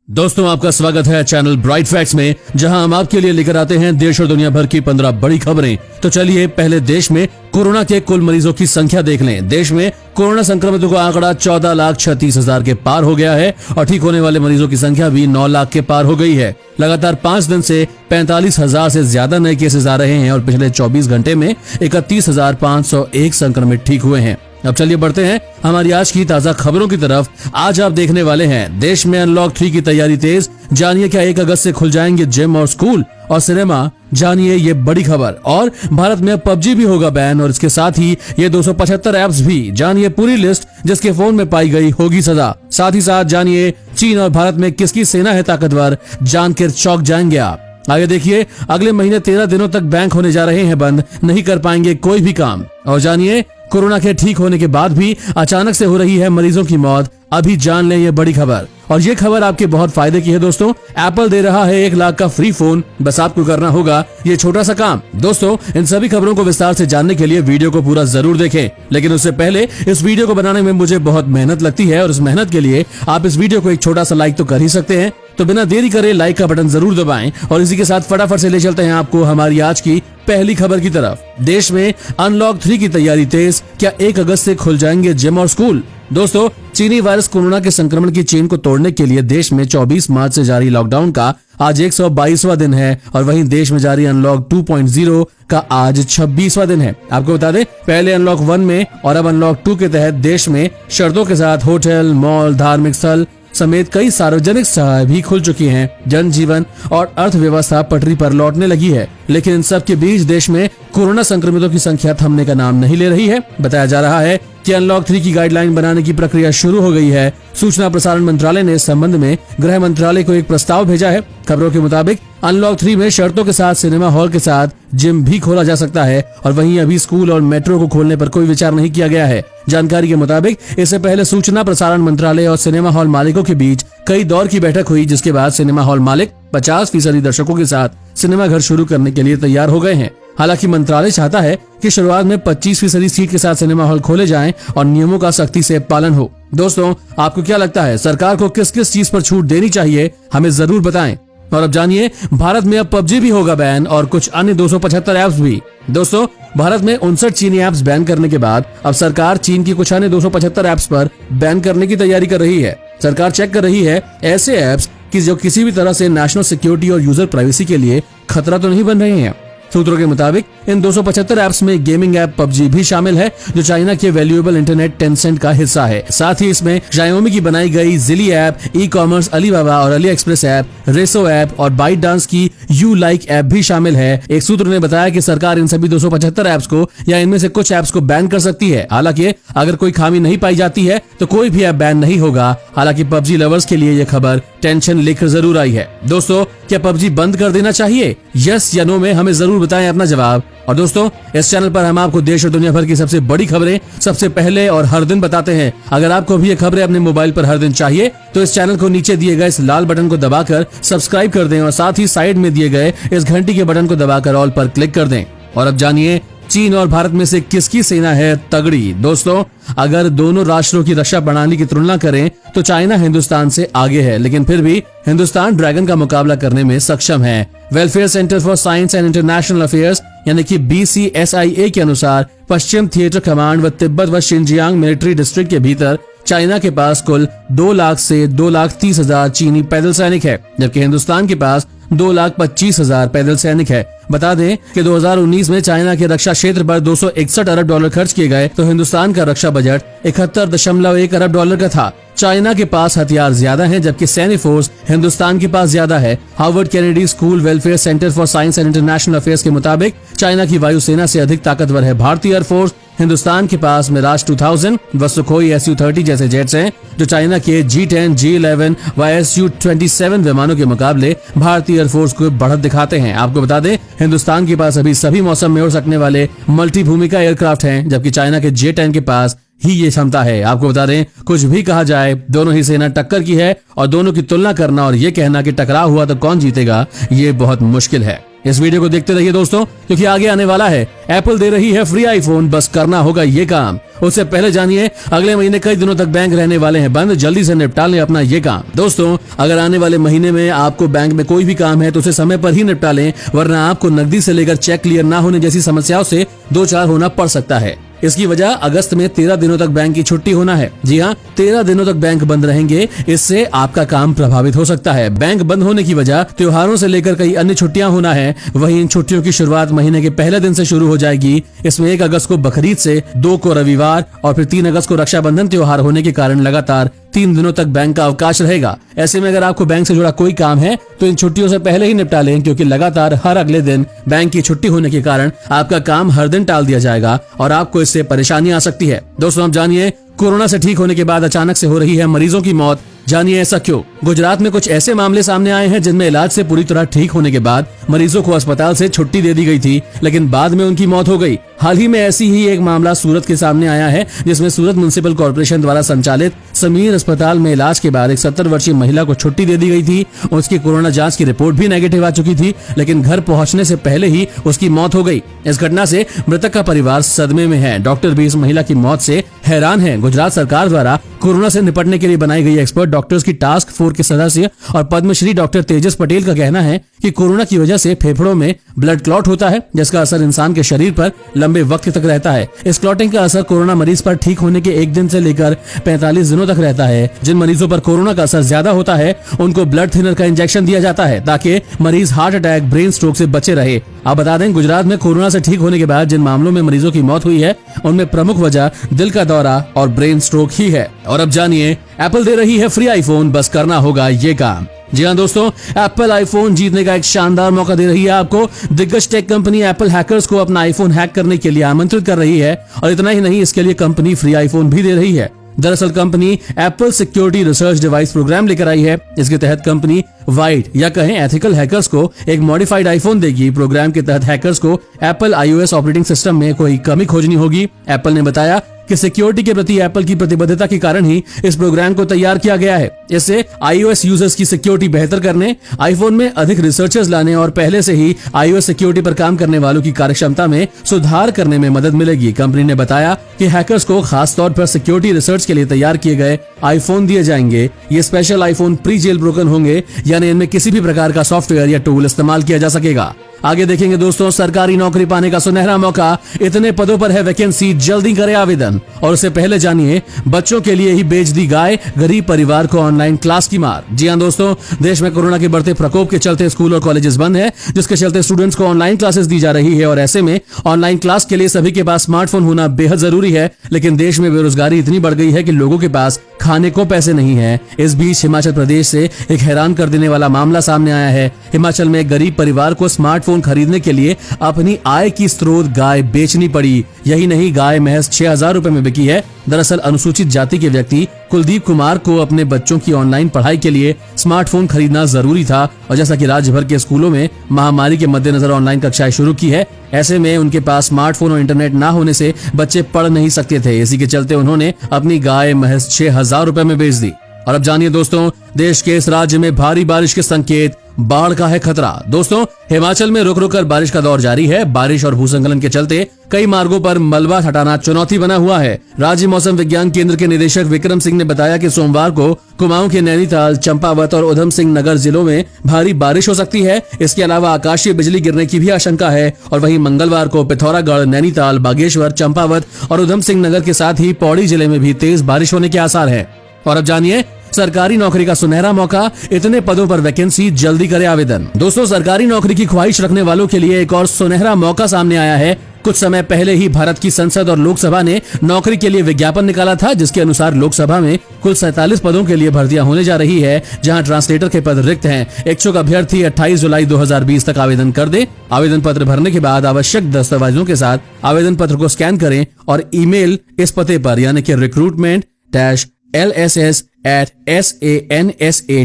दोस्तों, आपका स्वागत है चैनल ब्राइट फैक्ट्स में, जहां हम आपके लिए लेकर आते हैं देश और दुनिया भर की 15 बड़ी खबरें। तो चलिए पहले देश में कोरोना के कुल मरीजों की संख्या देख लें। देश में कोरोना संक्रमितों का आंकड़ा 14,36,000 के पार हो गया है और ठीक होने वाले मरीजों की संख्या भी 9 लाख के पार हो गई है। लगातार 5 दिन से 45,000 से ज्यादा नए केसेस आ रहे हैं और पिछले 24 घंटे में 31,501 संक्रमित ठीक हुए हैं। अब चलिए बढ़ते हैं हमारी आज की ताजा खबरों की तरफ। आज आप देखने वाले हैं देश में अनलॉक 3 की तैयारी तेज, जानिए क्या 1 अगस्त से खुल जाएंगे जिम और स्कूल और सिनेमा, जानिए ये बड़ी खबर। और भारत में पबजी भी होगा बैन और इसके साथ ही ये 275 ऐप्स भी, जानिए पूरी लिस्ट जिसके फोन में पाई गई होगी सजा। साथ ही साथ जानिए चीन और भारत में किसकी सेना है ताकतवर, जानकर चौंक जाएंगे आप। आगे देखिए, अगले महीने 13 दिनों तक बैंक होने जा रहे हैं बंद, नहीं कर पाएंगे कोई भी काम। और जानिए कोरोना के ठीक होने के बाद भी अचानक से हो रही है मरीजों की मौत, अभी जान लें ये बड़ी खबर। और ये खबर आपके बहुत फायदे की है दोस्तों। एप्पल दे रहा है 1 लाख का फ्री फोन, बस आपको करना होगा ये छोटा सा काम। दोस्तों, इन सभी खबरों को विस्तार से जानने के लिए वीडियो को पूरा जरूर देखें, लेकिन उससे पहले इस वीडियो को बनाने में मुझे बहुत मेहनत लगती है और इस मेहनत के लिए आप इस वीडियो को एक छोटा सा लाइक तो कर ही सकते हैं। तो बिना देरी करे लाइक का बटन जरूर दबाएं और इसी के साथ फटाफट से ले चलते हैं आपको हमारी आज की पहली खबर की तरफ। देश में अनलॉक 3 की तैयारी तेज, क्या 1 अगस्त से खुल जाएंगे जिम और स्कूल। दोस्तों, चीनी वायरस कोरोना के संक्रमण की चेन को तोड़ने के लिए देश में 24 मार्च से जारी लॉकडाउन का आज 122वां दिन है और वहीं देश में जारी अनलॉक 2.0 का आज 26वां दिन है। आपको बता दें, पहले अनलॉक 1 में और अब अनलॉक 2 के तहत देश में शर्तों के साथ होटल, मॉल, धार्मिक स्थल समेत कई सार्वजनिक सेवाएं भी खुल चुकी हैं। जनजीवन और अर्थव्यवस्था पटरी पर लौटने लगी है, लेकिन इन सब के बीच देश में कोरोना संक्रमितों की संख्या थमने का नाम नहीं ले रही है। बताया जा रहा है कि अनलॉक 3 की गाइडलाइन बनाने की प्रक्रिया शुरू हो गई है। सूचना प्रसारण मंत्रालय ने इस संबंध में गृह मंत्रालय को एक प्रस्ताव भेजा है। खबरों के मुताबिक अनलॉक 3 में शर्तों के साथ सिनेमा हॉल के साथ जिम भी खोला जा सकता है और वहीं अभी स्कूल और मेट्रो को खोलने पर कोई विचार नहीं किया गया है। जानकारी के मुताबिक इससे पहले सूचना प्रसारण मंत्रालय और सिनेमा हॉल मालिकों के बीच कई दौर की बैठक हुई, जिसके बाद सिनेमा हॉल मालिक 50% दर्शकों के साथ सिनेमा घर शुरू करने के लिए तैयार हो गए हैं। हालांकि मंत्रालय चाहता है कि शुरुआत में 25% सीट के साथ सिनेमा हॉल खोले जाएं और नियमों का सख्ती से पालन हो। दोस्तों, आपको क्या लगता है सरकार को किस किस चीज पर छूट देनी चाहिए, हमें जरूर बताएं। और अब जानिए, भारत में अब पबजी भी होगा बैन और कुछ अन्य 275 ऐप्स भी। दोस्तों, भारत में 59 चीनी ऐप्स बैन करने के बाद अब सरकार चीन की कुछ अन्य 275 ऐप्स पर बैन करने की तैयारी कर रही है। सरकार चेक कर रही है ऐसे ऐप्स कि जो किसी भी तरह से नेशनल सिक्योरिटी और यूजर प्राइवेसी के लिए खतरा तो नहीं बन रहे हैं। सूत्रों के मुताबिक इन 275 ऐप्स में गेमिंग ऐप पबजी भी शामिल है, जो चाइना के वैल्यूएबल इंटरनेट टेंसेंट का हिस्सा है। साथ ही इसमें Xiaomi की बनाई गई जिली ऐप, ई कॉमर्स अलीबाबा और AliExpress app, Resso app और बाइट डांस की यू लाइक ऐप भी शामिल है। एक सूत्र ने बताया कि सरकार इन सभी 275 ऐप्स को या इनमें से कुछ ऐप्स को बैन कर सकती है। हालांकि अगर कोई खामी नहीं पाई जाती है तो कोई भी ऐप बैन नहीं होगा। हालांकि पबजी लवर्स के लिए यह खबर टेंशन लेकर जरूर आई है। दोस्तों, क्या पबजी बंद कर देना चाहिए? यस या नो में हमें जरूर बताएं अपना जवाब। और दोस्तों, इस चैनल पर हम आपको देश और दुनिया भर की सबसे बड़ी खबरें सबसे पहले और हर दिन बताते हैं। अगर आपको भी ये खबरें अपने मोबाइल पर हर दिन चाहिए तो इस चैनल को नीचे दिए गए इस लाल बटन को दबाकर सब्सक्राइब कर दें और साथ ही साइड में दिए गए इस घंटी के बटन को दबाकर ऑल पर क्लिक कर दें। और अब जानिए चीन और भारत में से किसकी सेना है तगड़ी। दोस्तों, अगर दोनों राष्ट्रों की रक्षा प्रणाली की तुलना करें तो चाइना हिंदुस्तान से आगे है, लेकिन फिर भी हिंदुस्तान ड्रैगन का मुकाबला करने में सक्षम है। Welfare centre for science and international affairs यानी कि BCSIA के अनुसार पश्चिम थिएटर कमांड व तिब्बत व शिनजियांग मिलिट्री डिस्ट्रिक्ट के भीतर चाइना के पास कुल 2 लाख से 2,30,000 चीनी पैदल सैनिक है, जबकि हिंदुस्तान के पास 2,25,000 पैदल सैनिक है। बता दें कि 2019 में चाइना के रक्षा क्षेत्र पर $261 अरब खर्च किए गए तो हिंदुस्तान का रक्षा बजट 71.1 अरब डॉलर का था। चाइना के पास हथियार ज्यादा हैं, जबकि सैन्य फोर्स हिंदुस्तान के पास ज्यादा है। Harvard Kennedy school welfare centre for science and international affairs के मुताबिक चाइना की वायुसेना से अधिक ताकतवर है भारतीय एयरफोर्स। हिंदुस्तान के पास मिराज 2000 व सुखोई Su-30 जैसे जेट्स हैं, जो चाइना के G-10, G-11 व Su-27 विमानों के मुकाबले भारतीय एयरफोर्स को बढ़त दिखाते हैं। आपको बता दें, हिंदुस्तान के पास अभी सभी मौसम में उड़ सकने वाले मल्टी भूमिका एयरक्राफ्ट हैं, जबकि चाइना के J-10 के पास ही ये क्षमता है। आपको बता दें, कुछ भी कहा जाए, दोनों ही सेना टक्कर की है और दोनों की तुलना करना और ये कहना कि टकराव हुआ तो कौन जीतेगा, ये बहुत मुश्किल है। इस वीडियो को देखते रहिए दोस्तों, क्योंकि आगे आने वाला है एप्पल दे रही है फ्री आईफोन, बस करना होगा ये काम। उससे पहले जानिए अगले महीने कई दिनों तक बैंक रहने वाले हैं बंद, जल्दी से निपटा लें अपना ये काम। दोस्तों, अगर आने वाले महीने में आपको बैंक में कोई भी काम है तो उसे समय पर ही निपटा लें, वरना आपको नकदी से लेकर चेक क्लियर ना होने जैसी समस्याओं से दो चार होना पड़ सकता है। इसकी वजह अगस्त में 13 दिनों तक बैंक की छुट्टी होना है। जी हाँ, 13 दिनों तक बैंक बंद रहेंगे, इससे आपका काम प्रभावित हो सकता है। बैंक बंद होने की वजह त्योहारों से लेकर कई अन्य छुट्टियां होना है। वहीं इन छुट्टियों की शुरुआत महीने के पहले दिन से शुरू हो जाएगी। इसमें 1 अगस्त को बकरीद से, 2 को रविवार और फिर 3 अगस्त को रक्षाबंधन त्योहार होने के कारण लगातार 3 दिनों तक बैंक का अवकाश रहेगा। ऐसे में अगर आपको बैंक से जुड़ा कोई काम है तो इन छुट्टियों से पहले ही निपटा लें, क्योंकि लगातार हर अगले दिन बैंक की छुट्टी होने के कारण आपका काम हर दिन टाल दिया जाएगा और आपको इससे परेशानी आ सकती है। दोस्तों, आप जानिए कोरोना से ठीक होने के बाद अचानक से हो रही है मरीजों की मौत। जानिए ऐसा क्यों। गुजरात में कुछ ऐसे मामले सामने आए हैं जिनमें इलाज से पूरी तरह ठीक होने के बाद मरीजों को अस्पताल से छुट्टी दे दी गई थी, लेकिन बाद में उनकी मौत हो गई। हाल ही में ऐसी ही एक मामला सूरत के सामने आया है, जिसमें सूरत म्युनिसिपल कॉर्पोरेशन द्वारा संचालित समीर अस्पताल में इलाज के बाद एक 70 वर्षीय महिला को छुट्टी दे दी गई थी। उसकी कोरोना जांच की रिपोर्ट भी नेगेटिव आ चुकी थी, लेकिन घर पहुंचने से पहले ही उसकी मौत हो गई। इस घटना से मृतक का परिवार सदमे में है। डॉक्टर भी इस महिला की मौत से हैरान है। गुजरात सरकार द्वारा कोरोना से निपटने के लिए बनाई गई एक्सपर्ट डॉक्टर्स की टास्क फोर्स के सदस्य और पद्मश्री डॉक्टर तेजस पटेल का कहना है कि कोरोना की वजह से फेफड़ों में ब्लड क्लॉट होता है, जिसका असर इंसान के शरीर पर लंबे वक्त तक रहता है। इस क्लॉटिंग का असर कोरोना मरीज पर ठीक होने के 1 दिन से लेकर 45 दिनों तक रहता है। जिन मरीजों पर कोरोना का असर ज्यादा होता है उनको ब्लड थिनर का इंजेक्शन दिया जाता है, ताकि मरीज हार्ट अटैक, ब्रेन स्ट्रोक से बचे रहे। आप बता दें, गुजरात में कोरोना से ठीक होने के बाद जिन मामलों में मरीजों की मौत हुई है उनमें प्रमुख वजह दिल का दौरा और ब्रेन स्ट्रोक ही है। और अब जानिए एप्पल दे रही है फ्री आईफोन, बस करना होगा ये काम। जी हाँ दोस्तों, एप्पल आईफोन जीतने का एक शानदार मौका दे रही है आपको। दिग्गज टेक कंपनी एप्पल हैकर्स को अपना आईफोन हैक करने के लिए आमंत्रित कर रही है, और इतना ही नहीं, इसके लिए कंपनी फ्री आईफोन भी दे रही है। दरअसल company Apple security research device programme लेकर आई है। इसके तहत कंपनी वाइट या कहें एथिकल हैकर्स को एक मॉडिफाइड आईफोन देगी। प्रोग्राम के तहत हैकर्स को एप्पल iOS ऑपरेटिंग सिस्टम में कोई कमी खोजनी होगी। एप्पल ने बताया कि सिक्योरिटी के प्रति एप्पल की प्रतिबद्धता के कारण ही इस प्रोग्राम को तैयार किया गया है। इससे iOS यूजर्स की सिक्योरिटी बेहतर करने, आईफोन में अधिक रिसर्चर्स लाने और पहले से ही iOS सिक्योरिटी पर काम करने वालों की कार्यक्षमता में सुधार करने में मदद मिलेगी। कंपनी ने बताया कि हैकर्स को खास तौर पर सिक्योरिटी रिसर्च के लिए तैयार किए गए आईफोन दिए जाएंगे। ये special iPhone pre jailbroken होंगे, यानी इनमें किसी भी प्रकार का सॉफ्टवेयर या टूल इस्तेमाल किया जा सकेगा। आगे देखेंगे दोस्तों, सरकारी नौकरी पाने का सुनहरा मौका, इतने पदों पर है वैकेंसी, जल्दी करें आवेदन। और उससे पहले जानिए बच्चों के लिए ही बेच दी गाय, गरीब परिवार को ऑनलाइन क्लास की मार। जी हाँ दोस्तों, देश में कोरोना के बढ़ते प्रकोप के चलते स्कूल और कॉलेजेस बंद है, जिसके चलते स्टूडेंट्स को ऑनलाइन क्लासेस दी जा रही है। और ऐसे में ऑनलाइन क्लास के लिए सभी के पास स्मार्टफोन होना बेहद जरूरी है। लेकिन देश में बेरोजगारी इतनी बढ़ गई है कि लोगों के पास खाने को पैसे नहीं है। इस बीच हिमाचल प्रदेश से एक हैरान कर देने वाला मामला सामने आया है। हिमाचल में एक गरीब परिवार को स्मार्टफोन खरीदने के लिए अपनी आय की स्रोत गाय बेचनी पड़ी। यही नहीं, गाय महज 6,000 रुपए में बिकी है। दरअसल अनुसूचित जाति के व्यक्ति कुलदीप कुमार को अपने बच्चों की ऑनलाइन पढ़ाई के लिए स्मार्टफोन खरीदना जरूरी था, और जैसा कि राज्य भर के स्कूलों में महामारी के मद्देनजर ऑनलाइन कक्षाएं शुरू की है, ऐसे में उनके पास स्मार्टफोन और इंटरनेट ना होने से बच्चे पढ़ नहीं सकते थे। इसी के चलते उन्होंने अपनी गाय महज 6,000 रुपए में बेच दी। और अब जानिए दोस्तों, देश के इस राज्य में भारी बारिश के संकेत, बाढ़ का है खतरा। दोस्तों, हिमाचल में रुक रुक कर बारिश का दौर जारी है। बारिश और भूस्खलन के चलते कई मार्गों पर मलबा हटाना चुनौती बना हुआ है। राज्य मौसम विज्ञान केंद्र के निदेशक विक्रम सिंह ने बताया कि सोमवार को कुमाऊं के नैनीताल, चंपावत और उधम सिंह नगर जिलों में भारी बारिश हो सकती है। इसके अलावा आकाशीय बिजली गिरने की भी आशंका है। और वहीं मंगलवार को पिथौरागढ़, नैनीताल, बागेश्वर, चंपावत और उधम सिंह नगर के साथ ही पौड़ी जिले में भी तेज बारिश होने के आसार है। और अब जानिए सरकारी नौकरी का सुनहरा मौका, इतने पदों पर वैकेंसी, जल्दी करें आवेदन। दोस्तों, सरकारी नौकरी की ख्वाहिश रखने वालों के लिए एक और सुनहरा मौका सामने आया है। कुछ समय पहले ही भारत की संसद और लोकसभा ने नौकरी के लिए विज्ञापन निकाला था, जिसके अनुसार लोकसभा में कुल 47 पदों के लिए भर्तियां होने जा रही है, जहां ट्रांसलेटर के पद रिक्त हैं। इच्छुक अभ्यर्थी 28 जुलाई 2020 तक आवेदन कर दे। आवेदन पत्र भरने के बाद आवश्यक दस्तावेजों के साथ आवेदन पत्र को स्कैन करें और ईमेल इस पते पर यानी कि recruitment-lss@sansad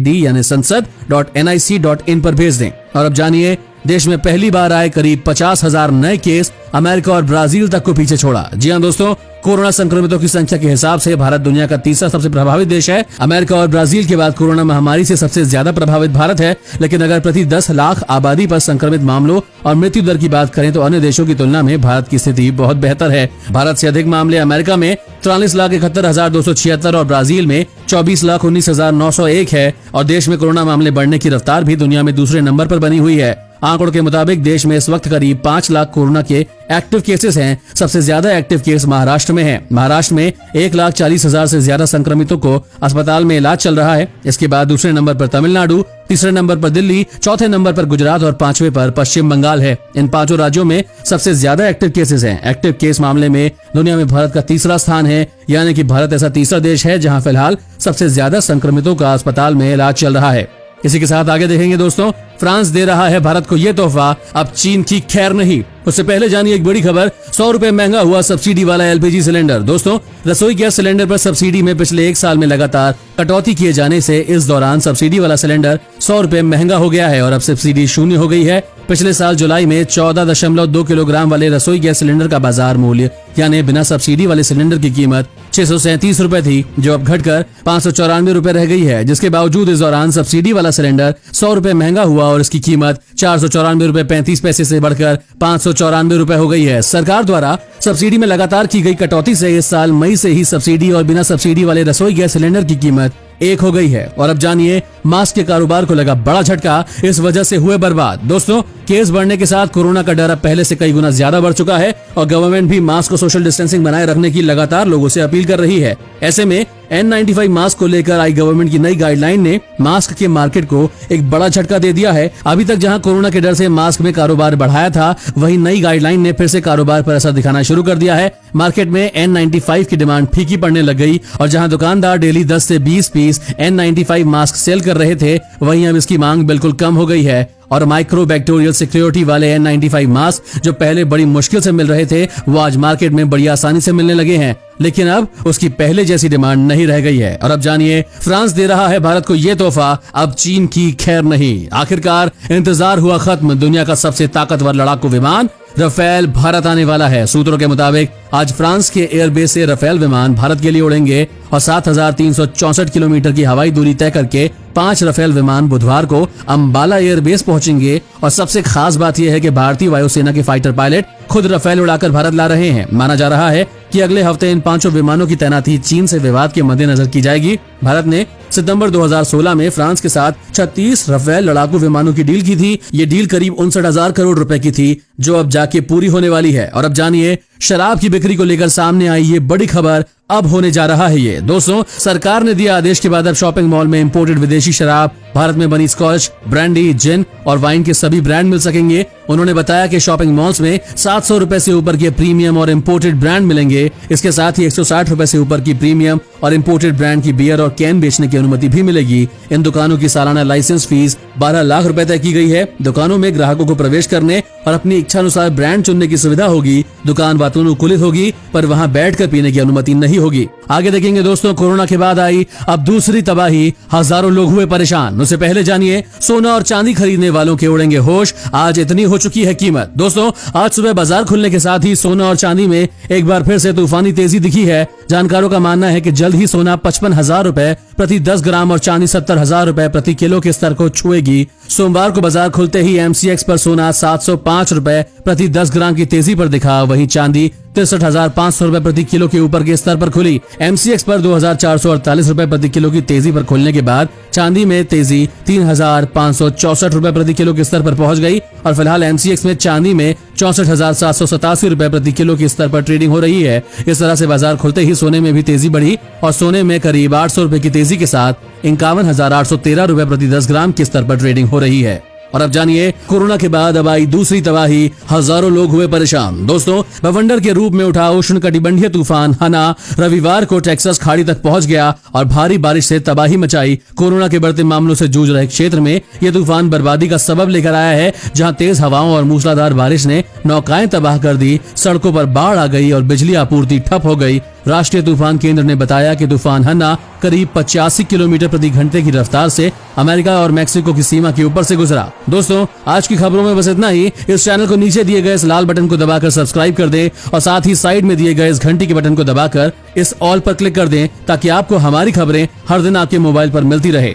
यानी संसद.nic.in पर भेज दें। और अब जानिए देश में पहली बार आए करीब 50,000 नए केस अमेरिका और ब्राजील तक को पीछे छोड़ा। जी हाँ दोस्तों, कोरोना संक्रमितों की संख्या के हिसाब से भारत दुनिया का तीसरा सबसे प्रभावित देश है। अमेरिका और ब्राजील के बाद कोरोना महामारी से सबसे ज्यादा प्रभावित भारत है। लेकिन अगर प्रति 10 लाख आबादी पर संक्रमित मामलों और मृत्यु दर की बात करें तो अन्य देशों की तुलना में भारत की स्थिति बहुत बेहतर है। भारत से अधिक मामले अमेरिका में 43,71,276 और ब्राजील में 24,19,901 है और देश में कोरोना मामले बढ़ने की रफ्तार भी दुनिया में दूसरे नंबर पर बनी हुई है। आंकड़ों के मुताबिक देश में इस वक्त करीब 5 लाख कोरोना के एक्टिव केसेस हैं। सबसे ज्यादा एक्टिव केस महाराष्ट्र में हैं। महाराष्ट्र में 1,40,000 से ज्यादा संक्रमितों को अस्पताल में इलाज चल रहा है। इसके बाद दूसरे नंबर पर तमिलनाडु, तीसरे नंबर पर दिल्ली, चौथे नंबर पर गुजरात और पांचवें पर पश्चिम बंगाल है। इन पांचों राज्यों में सबसे ज्यादा एक्टिव केसेस हैं। एक्टिव केस मामले में दुनिया में भारत का तीसरा स्थान है, यानी कि भारत ऐसा तीसरा देश है जहां फिलहाल सबसे ज्यादा संक्रमितों का अस्पताल में इलाज चल रहा है। इसी के साथ आगे देखेंगे दोस्तों, फ्रांस दे रहा है भारत को ये तोहफा, अब चीन की खैर नहीं। उससे पहले जानिए एक बड़ी खबर, 100 रुपए महंगा हुआ सब्सिडी वाला एलपीजी सिलेंडर। दोस्तों, रसोई गैस सिलेंडर पर सब्सिडी में पिछले 1 साल में लगातार कटौती किए जाने से इस दौरान सब्सिडी वाला सिलेंडर 100 रुपए महंगा हो गया है और अब सब्सिडी शून्य हो गई है। पिछले साल जुलाई में 14.2 किलोग्राम वाले रसोई गैस सिलेंडर का बाजार मूल्य यानी बिना सब्सिडी वाले सिलेंडर की कीमत 637 रुपए थी, जो अब घटकर 594 रुपए रह गई है। जिसके बावजूद इस दौरान सब्सिडी वाला सिलेंडर 100 रुपए महंगा हुआ और इसकी कीमत 494 रुपए 35 पैसे से बढ़कर 594 रुपए हो गई है। सरकार द्वारा सब्सिडी में लगातार की गई कटौती से इस साल मई से ही सब्सिडी और बिना सब्सिडी वाले रसोई गैस सिलेंडर की कीमत एक हो गई है। और अब जानिए मास्क के कारोबार को लगा बड़ा झटका, इस वजह से हुए बर्बाद। दोस्तों, केस बढ़ने के साथ कोरोना का डर अब पहले से कई गुना ज्यादा बढ़ चुका है और गवर्नमेंट भी मास्क और सोशल डिस्टेंसिंग बनाए रखने की लगातार लोगों से अपील कर रही है। ऐसे में N95 मास्क को लेकर आई गवर्नमेंट की नई गाइडलाइन ने मास्क के मार्केट को एक बड़ा झटका दे दिया है। अभी तक जहां कोरोना के डर से मास्क में कारोबार बढ़ाया था, वहीं नई गाइडलाइन ने फिर से कारोबार पर असर दिखाना शुरू कर दिया है। मार्केट में N95 की डिमांड फीकी पड़ने लग गई और जहां दुकानदार डेली 10 से 20 पीस N95 मास्क सेल कर रहे थे, वहीं अब इसकी मांग बिल्कुल कम हो गई है और माइक्रोबैक्टीरियल सिक्योरिटी वाले N95 मास्क जो पहले बड़ी मुश्किल से मिल रहे थे, वो आज मार्केट में बड़ी आसानी से मिलने लगे हैं। लेकिन अब उसकी पहले जैसी डिमांड नहीं रह गई है। और अब जानिए, फ्रांस दे रहा है भारत को ये तोहफा, अब चीन की खैर नहीं। आखिरकार इंतजार हुआ खत्म, दुनिया का सबसे ताकतवर लड़ाकू विमान रफेल भारत आने वाला है। सूत्रों के मुताबिक आज फ्रांस के एयरबेस से रफेल विमान भारत के लिए उड़ेंगे और 7,364 किलोमीटर की हवाई दूरी तय करके 5 रफेल विमान बुधवार को अंबाला एयरबेस पहुंचेंगे। और सबसे खास बात यह है कि भारतीय वायुसेना के फाइटर पायलट खुद रफेल उड़ाकर भारत ला रहे हैं। माना जा रहा है कि अगले हफ्ते इन 5 विमानों की तैनाती चीन से विवाद के मद्देनजर की जाएगी। भारत ने सितंबर 2016 में फ्रांस के साथ 36 रफेल लड़ाकू विमानों की डील की थी। ये डील करीब 59,000 करोड़ रुपए की थी, जो अब जाके पूरी होने वाली है। और अब जानिए, शराब की बिक्री को लेकर सामने आई ये बड़ी खबर, अब होने जा रहा है ये। दोस्तों, सरकार ने दिया आदेश के बाद अब शॉपिंग मॉल में इंपोर्टेड विदेशी शराब, भारत में बनी स्कॉच, ब्रांडी, जिन और वाइन के सभी ब्रांड मिल सकेंगे। उन्होंने बताया कि शॉपिंग मॉल्स में 700 रुपए से ऊपर के प्रीमियम और इंपोर्टेड ब्रांड मिलेंगे। इसके साथ ही 160 रुपए से ऊपर की प्रीमियम और इंपोर्टेड ब्रांड की बियर और कैन बेचने की अनुमति भी मिलेगी। इन दुकानों की सालाना लाइसेंस फीस 12 लाख रुपए तय की गई है। दुकानों में ग्राहकों को प्रवेश करने और अपनी इच्छा अनुसार ब्रांड चुनने की सुविधा होगी। दुकान वातानुकूलित होगी, पर वहां बैठकर पीने की अनुमति नहीं होगी। आगे देखेंगे दोस्तों, कोरोना के बाद आई अब दूसरी तबाही, हजारों लोग हुए परेशान। उससे पहले जानिए, सोना और चांदी खरीदने वालों के उड़ेंगे होश, आज इतनी हो चुकी है कीमत। दोस्तों, आज सुबह बाजार खुलने के साथ ही सोना और चांदी में एक बार फिर से तूफानी तेजी दिखी है। जानकारों का मानना है कि जल्द ही सोना 55,000 रुपए प्रति 10 ग्राम और चांदी 70,000 रुपए प्रति किलो के स्तर को छुएगी। सोमवार को बाजार खुलते ही MCX पर सोना 705 रुपए प्रति 10 ग्राम की तेजी पर दिखा, वहीं चांदी 63,500 रुपए प्रति किलो के ऊपर के स्तर पर खुली। MCX पर 2,448 रुपए प्रति किलो की तेजी पर खुलने के बाद चांदी में तेजी 3,564 रुपए प्रति किलो के स्तर पर पहुंच गई और फिलहाल MCX में चांदी में 64,787 रुपए प्रति किलो के स्तर पर ट्रेडिंग हो रही है। इस तरह से बाजार खुलते ही सोने में भी तेजी बढ़ी और सोने में करीब 800 रुपए की तेजी के साथ 51,813 रुपए प्रति 10 ग्राम के स्तर पर ट्रेडिंग हो रही है। और अब जानिए, कोरोना के बाद अब आई दूसरी तबाही, हजारों लोग हुए परेशान। दोस्तों, बवंडर के रूप में उठा उष्णकटिबंधीय तूफान हना रविवार को टेक्सास खाड़ी तक पहुंच गया और भारी बारिश से तबाही मचाई। कोरोना के बढ़ते मामलों से जूझ रहे क्षेत्र में यह तूफान बर्बादी का सबब लेकर आया है, जहां तेज हवाओं और मूसलाधार बारिश ने नौकाएं तबाह कर दी, सड़कों पर बाढ़ आ गई और बिजली आपूर्ति ठप हो गई। राष्ट्रीय तूफान केंद्र ने बताया कि तूफान हन्ना करीब 85 किलोमीटर प्रति घंटे की रफ्तार से अमेरिका और मैक्सिको की सीमा के ऊपर से गुजरा। दोस्तों, आज की खबरों में बस इतना ही। इस चैनल को नीचे दिए गए इस लाल बटन को दबाकर सब्सक्राइब कर दें और साथ ही साइड में दिए गए इस घंटी के बटन को दबाकर इस ऑल पर क्लिक कर दें ताकि आपको हमारी खबरें हर दिन आपके मोबाइल पर मिलती रहे।